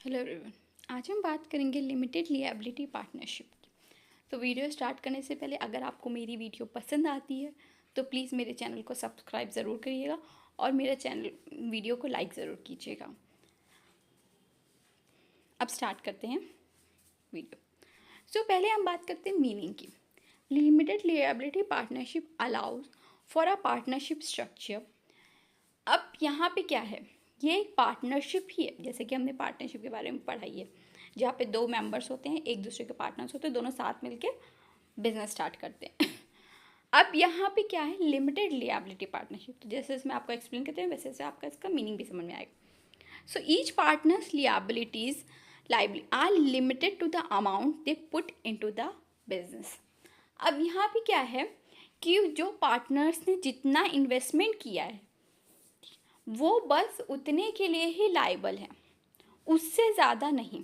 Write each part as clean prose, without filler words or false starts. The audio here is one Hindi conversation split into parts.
Hello everyone. आज हम बात करेंगे लिमिटेड लिएबिलिटी पार्टनरशिप की। तो वीडियो स्टार्ट करने से पहले अगर आपको मेरी वीडियो पसंद आती है तो प्लीज़ मेरे चैनल को सब्सक्राइब ज़रूर करिएगा और मेरा चैनल वीडियो को लाइक ज़रूर कीजिएगा। अब स्टार्ट करते हैं वीडियो। पहले हम बात करते हैं मीनिंग की। Limited liability partnership allows for a partnership structure. अब यहाँ पे क्या है, ये एक पार्टनरशिप ही है, जैसे कि हमने पार्टनरशिप के बारे में पढ़ाई है, जहाँ पे दो मेंबर्स होते हैं, एक दूसरे के पार्टनर्स होते हैं, दोनों साथ मिलके बिजनेस स्टार्ट करते हैं। अब यहाँ पे क्या है, लिमिटेड लिएबिलिटी पार्टनरशिप। तो जैसे इसमें आपको एक्सप्लेन करते हैं वैसे से आपका इसका मीनिंग भी समझ में आएगा। Each partners liabilities are limited to the amount they put into the business. अब यहाँ पे क्या है कि जो पार्टनर्स ने जितना इन्वेस्टमेंट किया है वो बस उतने के लिए ही लायबल है, उससे ज़्यादा नहीं।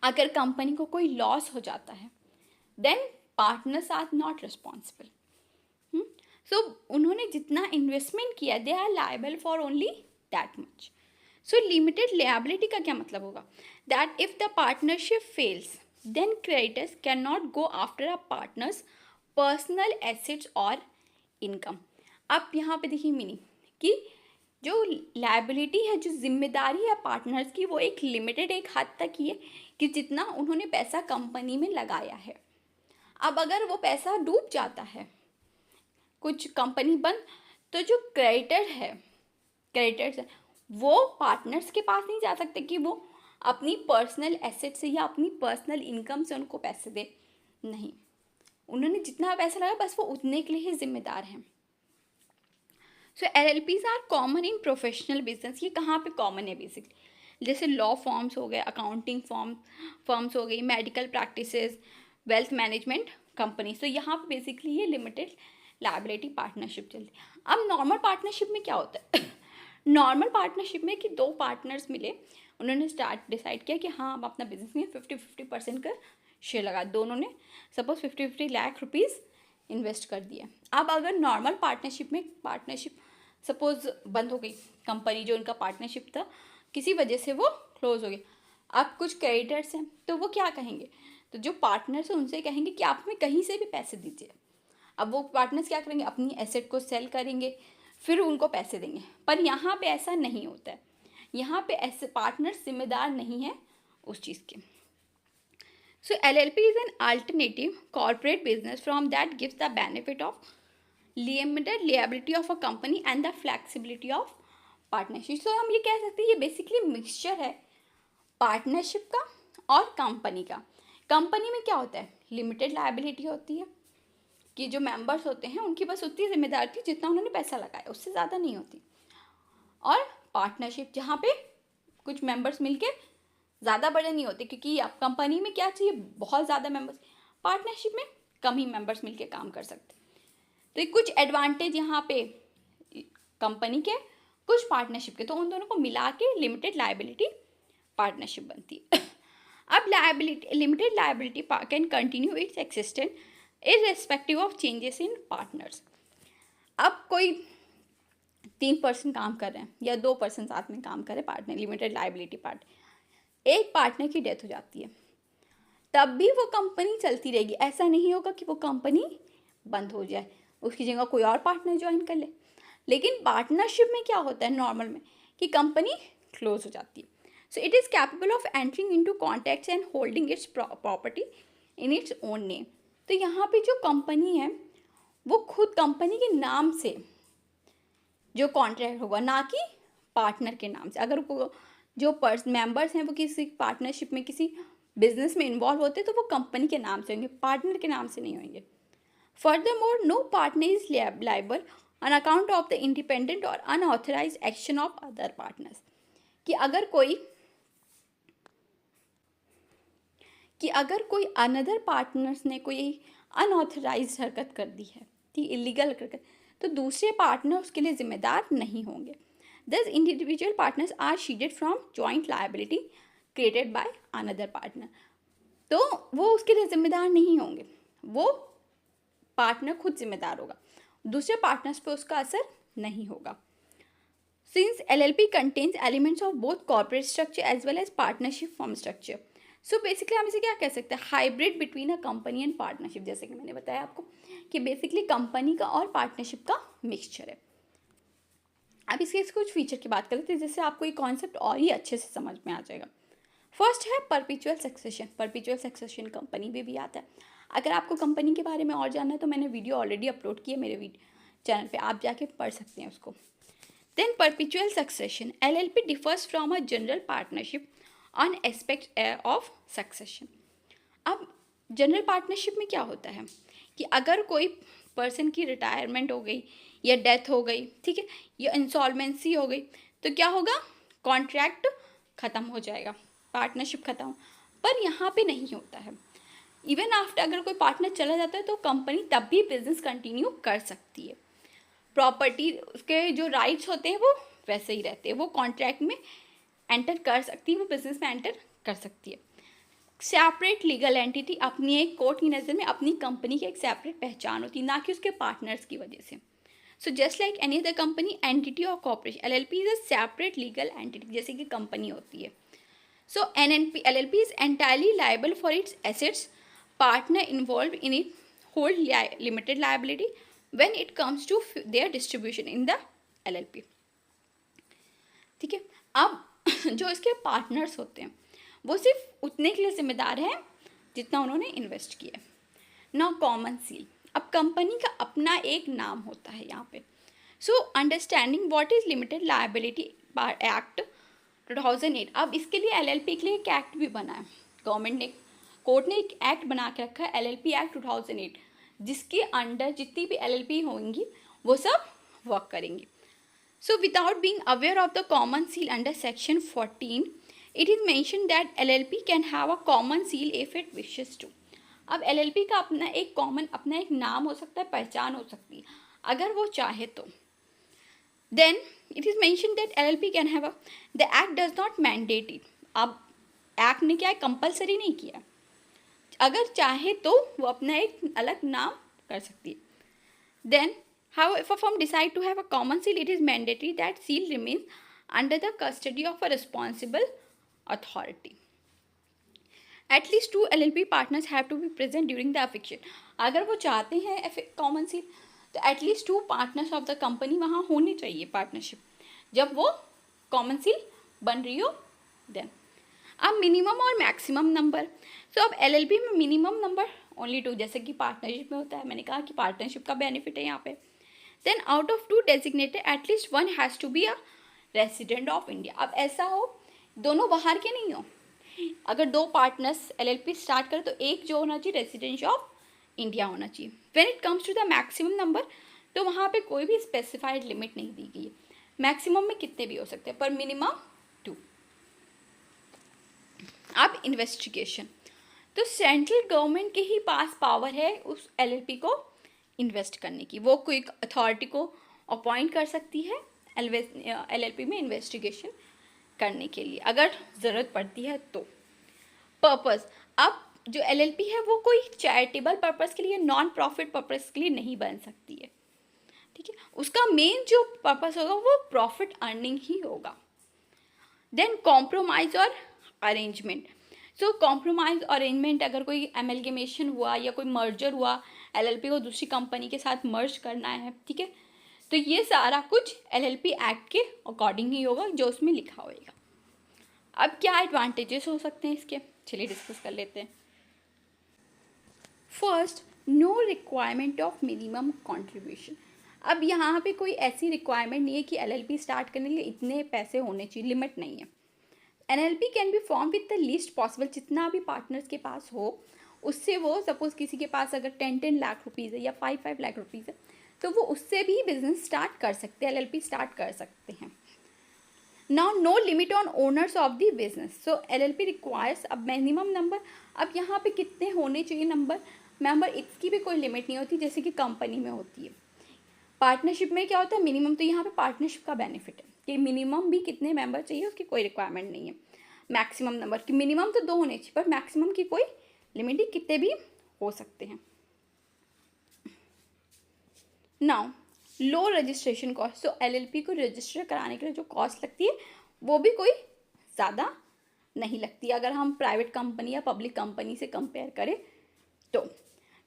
अगर कंपनी को कोई लॉस हो जाता है then partners are not responsible. So उन्होंने जितना इन्वेस्टमेंट किया they are liable for only that much. So limited liability का क्या मतलब होगा, that if the partnership fails then creditors can not go after a partners personal assets और इनकम। अब यहाँ पे देखिए मीनिंग कि जो लायबिलिटी है, जो जिम्मेदारी है पार्टनर्स की, वो एक लिमिटेड एक हद तक ही है कि जितना उन्होंने पैसा कंपनी में लगाया है। अब अगर वो पैसा डूब जाता है, कुछ कंपनी बंद, तो जो क्रेडिटर्स है वो पार्टनर्स के पास नहीं जा सकते कि वो अपनी पर्सनल एसेट से या अपनी पर्सनल इनकम से उनको पैसे दे। नहीं, उन्होंने जितना पैसा लगाया बस वो उतने के लिए ही जिम्मेदार हैं। LLPs are common in professional business. ये कहाँ पे कॉमन है बेसिकली, जैसे लॉ फॉर्म्स हो गए, अकाउंटिंग फॉर्म्स हो गई, medical practices, wealth management company. यहाँ पे बेसिकली ये लिमिटेड लायबिलिटी पार्टनरशिप चलती है। अब नॉर्मल पार्टनरशिप में क्या होता है नॉर्मल पार्टनरशिप में कि दो पार्टनर्स मिले, उन्होंने डिसाइड किया कि हाँ हम अपना बिजनेस में 50-50% का शेयर लगा, दोनों ने सपोज 50-50 लाख रुपीज़ इन्वेस्ट कर दिया। अब अगर नॉर्मल पार्टनरशिप सपोज बंद हो गई, कंपनी जो उनका पार्टनरशिप था किसी वजह से वो क्लोज हो गई, अब कुछ क्रेडिटर्स हैं तो वो क्या कहेंगे, तो जो पार्टनर्स हैं उनसे कहेंगे कि आप हमें कहीं से भी पैसे दीजिए। अब वो पार्टनर्स क्या करेंगे, अपनी एसेट को सेल करेंगे, फिर उनको पैसे देंगे। पर यहाँ पे ऐसा नहीं होता है, यहाँ पे ऐसे पार्टनर्स जिम्मेदार नहीं है उस चीज़ के। LLP is an alternative corporate business firm that gives the benefit of limited liability of a company and the flexibility of partnership। हम ये कह सकते हैं ये बेसिकली मिक्सचर है पार्टनरशिप का और कंपनी का। कंपनी में क्या होता है, लिमिटेड लायबिलिटी होती है कि जो मेंबर्स होते हैं उनकी बस उतनी जिम्मेदारी थी जितना उन्होंने पैसा लगाया, उससे ज़्यादा नहीं होती। और पार्टनरशिप जहाँ पे कुछ मेंबर्स मिलके ज़्यादा बड़े नहीं होते, क्योंकि आप कंपनी में क्या चाहिए, बहुत ज़्यादा मेंबर्स, पार्टनरशिप में कम ही मेंबर्स मिलके काम कर सकते। तो ये कुछ एडवांटेज यहाँ पे कंपनी के, कुछ पार्टनरशिप के, तो उन दोनों को मिला के लिमिटेड लायबिलिटी पार्टनरशिप बनती है। अब limited liability can continue its existence irrespective of changes in partners. अब कोई 3 पर्सन काम कर रहे हैं या 2 पर्सन साथ में काम कर रहे हैं पार्टनर, लिमिटेड लायबिलिटी पार्ट, एक पार्टनर की डेथ हो जाती है तब भी वो कंपनी चलती रहेगी। ऐसा नहीं होगा कि वो कंपनी बंद हो जाए, उसकी जगह कोई और पार्टनर ज्वाइन कर ले। लेकिन पार्टनरशिप में क्या होता है नॉर्मल में कि कंपनी क्लोज हो जाती है। It is capable of entering into contracts and holding it's property in its own name. तो यहाँ पे जो कंपनी है वो खुद कंपनी के नाम से जो कॉन्ट्रैक्ट होगा, ना कि पार्टनर के नाम से। अगर जो मेंबर्स हैं वो किसी पार्टनरशिप में किसी बिजनेस में इन्वॉल्व होते हैं तो वो कंपनी के नाम से होंगे, पार्टनर के नाम से नहीं होंगे। Furthermore no partner is liable on account of the independent और unauthorised action of other partners. कि अगर कोई अनदर पार्टनर्स ने कोई अनऑथराइज्ड हरकत कर दी है, ठीक, इलीगल हरकत, तो दूसरे पार्टनर उसके लिए जिम्मेदार नहीं होंगे। Thus, individual partners are shielded from joint liability created by another partner। तो वो उसके लिए जिम्मेदार नहीं होंगे, वो पार्टनर खुद जिम्मेदार होगा, दूसरे पार्टनर्स पे उसका असर नहीं होगा। Since LLP contains elements of both corporate structure as well as partnership form structure. So basically हम इसे क्या कह सकते हैं, hybrid between a company and partnership, जैसे कि मैंने बताया आपको कि बेसिकली कंपनी का और पार्टनरशिप का मिक्सचर है। अब इसके कुछ फीचर की बात करते हैं जिससे आपको ये कॉन्सेप्ट और ही अच्छे से समझ में आ जाएगा। फर्स्ट है perpetual succession. Perpetual succession company में भी आता है। अगर आपको कंपनी के बारे में और जानना है तो मैंने वीडियो ऑलरेडी अपलोड की है मेरे चैनल पे, आप जाके पढ़ सकते हैं उसको। Then perpetual succession, LLP differs from a general partnership on aspect of succession. अब जनरल पार्टनरशिप में क्या होता है कि अगर कोई पर्सन की रिटायरमेंट हो गई या डेथ हो गई, ठीक है, या इंसॉल्वेंसी हो गई, तो क्या होगा, कॉन्ट्रैक्ट ख़त्म हो जाएगा, पार्टनरशिप ख़त्म। पर यहाँ पे नहीं होता है। इवन आफ्टर अगर कोई पार्टनर चला जाता है तो कंपनी तब भी बिजनेस कंटिन्यू कर सकती है। प्रॉपर्टी उसके जो राइट्स होते हैं वो वैसे ही रहते हैं, वो कॉन्ट्रैक्ट में एंटर कर सकती है, वो बिजनेस में एंटर कर सकती है। सेपरेट लीगल एंटिटी, अपनी एक कोर्ट की नज़र में अपनी कंपनी की एक सेपरेट पहचान होती है, ना कि उसके पार्टनर्स की वजह से। So just like any other company, entity और corporation, LLP is a separate legal entity, जैसे कि कंपनी होती है। सो LLP is entirely liable for its assets. Partner involved in it hold limited liability when it comes to their distribution in the LLP. ठीक है। अब जो इसके पार्टनर्स होते हैं वो सिर्फ उतने के लिए जिम्मेदार हैं जितना उन्होंने इन्वेस्ट किया। ना कॉमन सील, अब कंपनी का अपना एक नाम होता है यहाँ पे। So understanding what is limited liability act 2008, अब इसके लिए LLP के लिए एक एक्ट भी बना है, गवर्नमेंट ने, कोर्ट ने एक एक्ट बना के रखा है, LLP एक्ट 2008, जिसके अंडर जितनी भी LLP होंगी वो सब वर्क करेंगी। So without being aware of the common seal under section 14, it is mention that LLP can have a common seal if it wishes to. अब LLP का अपना एक कॉमन, अपना एक नाम हो सकता है, पहचान हो सकती है अगर वो चाहे तो। Then it is mentioned that LLP can have a, the act does not mandate it. अब एक्ट ने क्या है, कंपलसरी नहीं किया, अगर चाहे तो वो अपना एक अलग नाम कर सकती है। Then how if a firm decide to have a common seal, it is mandatory that seal remains under the custody of a responsible authority. At least 2 LLP partners have to be present during the affixation. अगर वो चाहते हैं कॉमन सील तो at least 2 partners of the company वहाँ होने चाहिए पार्टनरशिप, जब वो कॉमन सील बन रही हो देन। अब मिनिमम और मैक्सिमम नंबर, सो अब LLP में मिनिमम नंबर ओनली 2, जैसे कि पार्टनरशिप में होता है, मैंने कहा कि पार्टनरशिप का बेनिफिट है यहाँ पे। देन आउट ऑफ 2 डेजिग्नेटेड एटलीस्ट 1 has to be a resident of India. अब ऐसा हो दोनों बाहर के नहीं हो, अगर 2 पार्टनर्स LLP स्टार्ट करें तो एक जो होना चाहिए रेसिडेंट ऑफ इंडिया होना चाहिए। When it comes to the maximum number, तो वहाँ पे कोई भी स्पेसिफाइड लिमिट नहीं दी गई है, मैक्सिमम में कितने भी हो सकते हैं, पर मिनिमम 2। अब इन्वेस्टिगेशन, तो सेंट्रल गवर्नमेंट के ही पास पावर है उस LLP को इन्वेस्ट करने की, वो कोई अथॉरिटी को अपॉइंट कर सकती है LLP में इन्वेस्टिगेशन करने के लिए अगर ज़रूरत पड़ती है तो। पर्पस, अब जो LLP है वो कोई चैरिटेबल पर्पस के लिए, नॉन प्रॉफिट पर्पस के लिए नहीं बन सकती है, ठीक है, उसका मेन जो पर्पस होगा वो प्रॉफिट अर्निंग ही होगा। देन कॉम्प्रोमाइज़ और अरेंजमेंट, सो कॉम्प्रोमाइज़ अरेंजमेंट, अगर कोई एमलगेमेशन हुआ या कोई मर्जर हुआ, LLP को दूसरी कंपनी के साथ मर्ज करना है, ठीक है, तो ये सारा कुछ LLP एक्ट के अकॉर्डिंग ही होगा जो उसमें लिखा होगा। अब क्या एडवांटेजेस हो सकते हैं इसके, चलिए डिस्कस कर लेते हैं। First, no requirement of minimum contribution. अब यहाँ पे कोई ऐसी रिक्वायरमेंट नहीं है कि LLP स्टार्ट करने के लिए इतने पैसे होने चाहिए, लिमिट नहीं है। LLP can be form with the least possible, जितना भी पार्टनर्स के पास हो उससे, वो सपोज किसी के पास अगर 10 लाख रुपीज़ है या 5 लाख रुपीज़ है तो वो उससे भी बिजनेस स्टार्ट कर सकते हैं, LLP स्टार्ट कर सकते हैं। Now no limit on owners of the business, so LLP requires अब मिनिमम नंबर, अब यहाँ पे कितने होने चाहिए मेंबर इसकी भी कोई लिमिट नहीं होती जैसे कि कंपनी में होती है। पार्टनरशिप में क्या होता है, मिनिमम, तो यहाँ पे पार्टनरशिप का बेनिफिट है कि मिनिमम भी कितने मेंबर चाहिए उसकी कोई रिक्वायरमेंट नहीं है। मैक्सिमम नंबर की मिनिमम तो 2 होने चाहिए पर मैक्सिमम की कोई लिमिट कितने भी हो सकते हैं। नाउ लो रजिस्ट्रेशन कॉस्ट, तो एलएलपी को रजिस्टर कराने के लिए जो कॉस्ट लगती है वो भी कोई ज़्यादा नहीं लगती अगर हम प्राइवेट कंपनी या पब्लिक कंपनी से कंपेयर करें तो।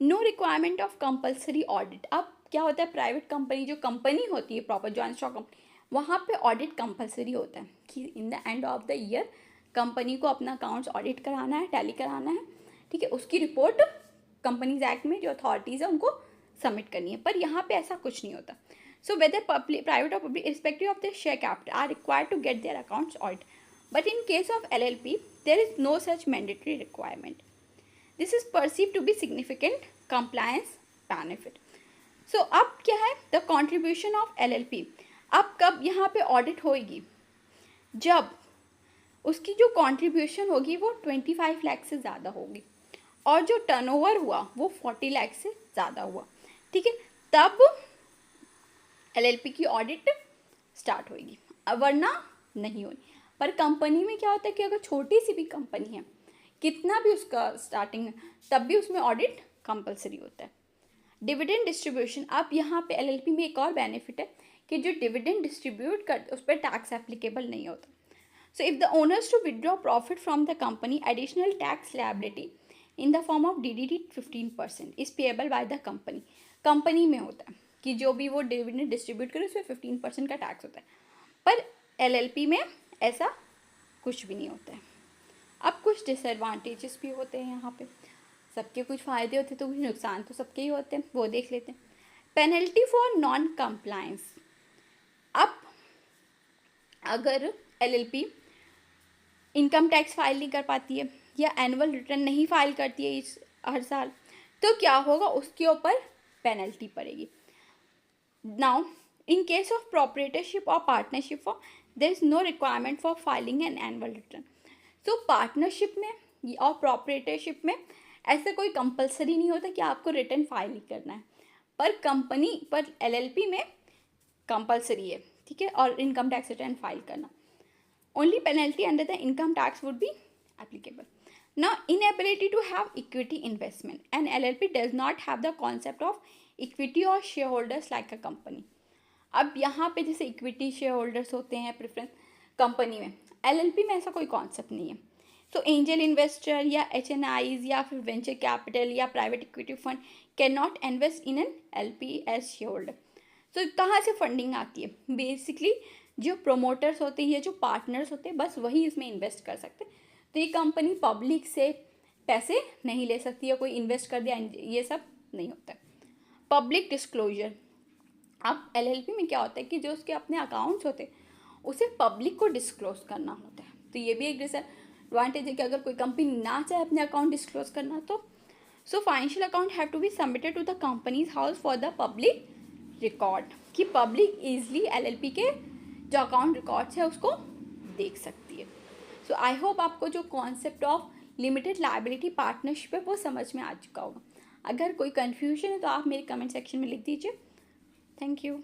No requirement of compulsory audit. अब क्या होता है, प्राइवेट कंपनी जो कंपनी होती है प्रॉपर जॉइंट स्टॉक कंपनी, वहाँ पे ऑडिट कंपलसरी होता है कि in the end of the year company को अपना अकाउंट्स ऑडिट कराना है, टैली कराना है, ठीक है, उसकी रिपोर्ट कंपनीज एक्ट में जो अथॉरिटीज़ है उनको सबमिट करनी है। पर यहाँ पे ऐसा कुछ नहीं होता। सो वेदर पब्लिक प्राइवेट और public respective of the share capital are required to get their accounts audit, but in case of LLP there is no such mandatory requirement. This is perceive to be significant compliance benefit. So अब क्या है, द कॉन्ट्रीब्यूशन ऑफ LLP। अब कब यहाँ पे ऑडिट होएगी, जब उसकी जो कॉन्ट्रीब्यूशन होगी वो 25 लाख से ज़्यादा होगी और जो टर्नओवर हुआ वो 40 लाख से ज़्यादा हुआ, ठीक है, तब LLP की ऑडिट स्टार्ट होएगी, वरना नहीं होगी। पर कंपनी में क्या होता है कि अगर छोटी सी भी कंपनी है, कितना भी उसका स्टार्टिंग है, तब भी उसमें ऑडिट कंपलसरी होता है। Dividend distribution. अब यहाँ पे LLP में एक और बेनिफिट है कि जो डिविडेंड डिस्ट्रीब्यूट करते उस पर टैक्स एप्लीकेबल नहीं होता। So if the owners to withdraw profit from the company, additional tax liability in the form of DDT 15% is payable by the company. Company में होता है कि जो भी वो डिविडेंड डिस्ट्रीब्यूट करे उसमें 15% का टैक्स होता है, पर LLP में ऐसा कुछ भी नहीं होता है। अब कुछ डिसएडवांटेजेस भी होते हैं यहाँ पे, सबके कुछ फ़ायदे होते हैं तो कुछ नुकसान तो सबके ही होते हैं, वो देख लेते हैं। Penalty for non compliance. अब अगर LLP इनकम टैक्स फाइल नहीं कर पाती है या एनुअल रिटर्न नहीं फाइल करती है इस हर साल, तो क्या होगा, उसके ऊपर पेनल्टी पड़ेगी। Now in case of proprietorship और partnership there is no requirement for filing an annual return. तो पार्टनरशिप में और प्रोप्राइटरशिप में ऐसा कोई कंपलसरी नहीं होता कि आपको रिटर्न फाइल ही करना है, पर LLP में कंपलसरी है, ठीक है, और इनकम टैक्स रिटर्न फाइल करना। Only penalty under the income tax would be applicable. Now inability to have equity investment and LLP does not have the concept of equity और shareholders like a company. अब यहाँ पे जैसे इक्विटी शेयर होल्डर्स होते हैं प्रेफरेंस कंपनी में, LLP में ऐसा कोई कॉन्सेप्ट नहीं है। तो एंजल इन्वेस्टर या HNIs या फिर वेंचर कैपिटल या private equity fund can not invest in an LP as shareholder. तो कहाँ से फंडिंग आती है, बेसिकली जो प्रोमोटर्स होते हैं या जो पार्टनर्स होते हैं बस वही इसमें इन्वेस्ट कर सकते हैं। तो ये कंपनी पब्लिक से पैसे नहीं ले सकती या कोई इन्वेस्ट कर दिया, ये सब नहीं होता है। Public disclosure. अब LLP में क्या होता है कि जो उसके अपने अकाउंट्स होते हैं उसे पब्लिक को डिस्क्लोज करना होता है। तो ये भी एक डिसएडवांटेज है कि अगर कोई कंपनी ना चाहे अपने अकाउंट डिस्क्लोज करना तो so financial account have to be submitted to the companies house for the public record, कि पब्लिक ईजिली LLP के जो अकाउंट रिकॉर्ड्स है उसको देख सकती है। सो आई होप आपको जो concept of limited liability partnership है वो समझ में आ चुका होगा। अगर कोई कन्फ्यूजन है तो आप मेरे कमेंट सेक्शन में लिख दीजिए। Thank you.